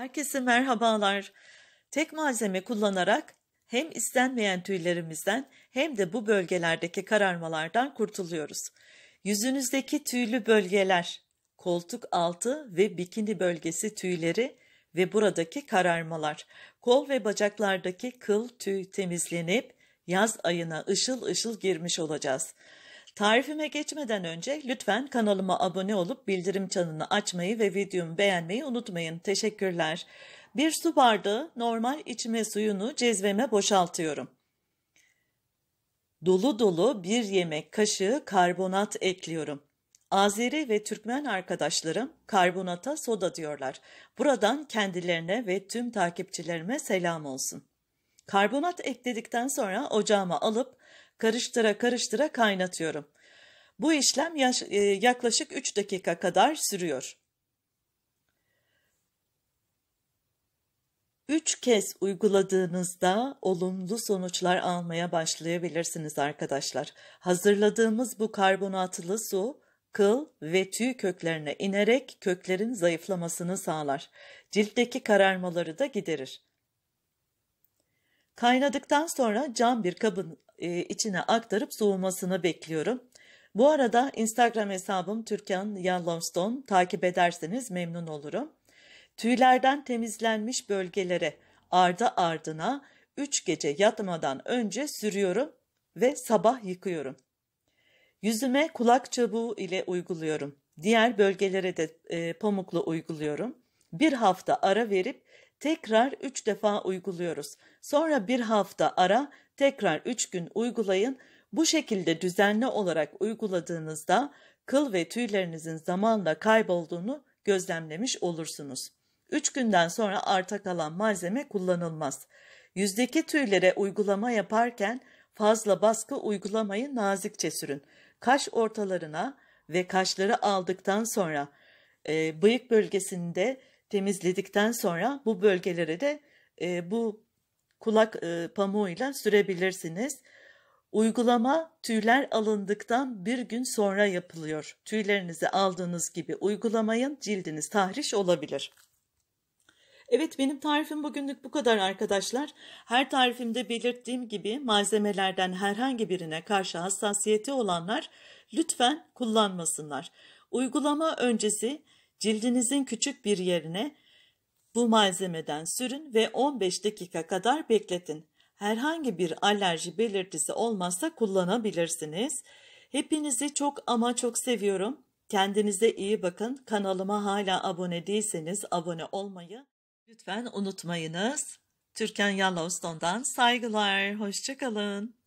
Herkese merhabalar. Tek malzeme kullanarak hem istenmeyen tüylerimizden hem de bu bölgelerdeki kararmalardan kurtuluyoruz. Yüzünüzdeki tüylü bölgeler, koltuk altı ve bikini bölgesi tüyleri ve buradaki kararmalar, kol ve bacaklardaki kıl tüy temizlenip yaz ayına ışıl ışıl girmiş olacağız. Tarifime geçmeden önce lütfen kanalıma abone olup bildirim çanını açmayı ve videomu beğenmeyi unutmayın. Teşekkürler. Bir su bardağı normal içme suyunu cezveme boşaltıyorum. Dolu dolu bir yemek kaşığı karbonat ekliyorum. Azeri ve Türkmen arkadaşlarım karbonata soda diyorlar. Buradan kendilerine ve tüm takipçilerime selam olsun. Karbonat ekledikten sonra ocağıma alıp karıştıra karıştıra kaynatıyorum. Bu işlem yaklaşık 3 dakika kadar sürüyor. 3 kez uyguladığınızda olumlu sonuçlar almaya başlayabilirsiniz arkadaşlar. Hazırladığımız bu karbonatlı su kıl ve tüy köklerine inerek köklerin zayıflamasını sağlar. Ciltteki kararmaları da giderir. Kaynadıktan sonra cam bir kabın içine aktarıp soğumasını bekliyorum. Bu arada Instagram hesabım Türkan Yellowstone takip ederseniz memnun olurum. Tüylerden temizlenmiş bölgelere ardı ardına 3 gece yatmadan önce sürüyorum ve sabah yıkıyorum. Yüzüme kulak çubuğu ile uyguluyorum. Diğer bölgelere de pamukla uyguluyorum. Bir hafta ara verip tekrar 3 defa uyguluyoruz. Sonra bir hafta ara, tekrar 3 gün uygulayın. Bu şekilde düzenli olarak uyguladığınızda kıl ve tüylerinizin zamanla kaybolduğunu gözlemlemiş olursunuz. 3 günden sonra arta kalan malzeme kullanılmaz. Yüzdeki tüylere uygulama yaparken fazla baskı uygulamayı nazikçe sürün. Kaş ortalarına ve kaşları aldıktan sonra bıyık bölgesinde temizledikten sonra bu bölgelere de bu kulak pamuğuyla sürebilirsiniz. Uygulama tüyler alındıktan bir gün sonra yapılıyor. Tüylerinizi aldığınız gibi uygulamayın, cildiniz tahriş olabilir. Evet, benim tarifim bugünlük bu kadar arkadaşlar. Her tarifimde belirttiğim gibi malzemelerden herhangi birine karşı hassasiyeti olanlar lütfen kullanmasınlar. Uygulama öncesi cildinizin küçük bir yerine bu malzemeden sürün ve 15 dakika kadar bekletin. Herhangi bir alerji belirtisi olmazsa kullanabilirsiniz. Hepinizi çok ama çok seviyorum. Kendinize iyi bakın. Kanalıma hala abone değilseniz abone olmayı lütfen unutmayınız. Türkan Yellowstone'dan saygılar. Hoşça kalın.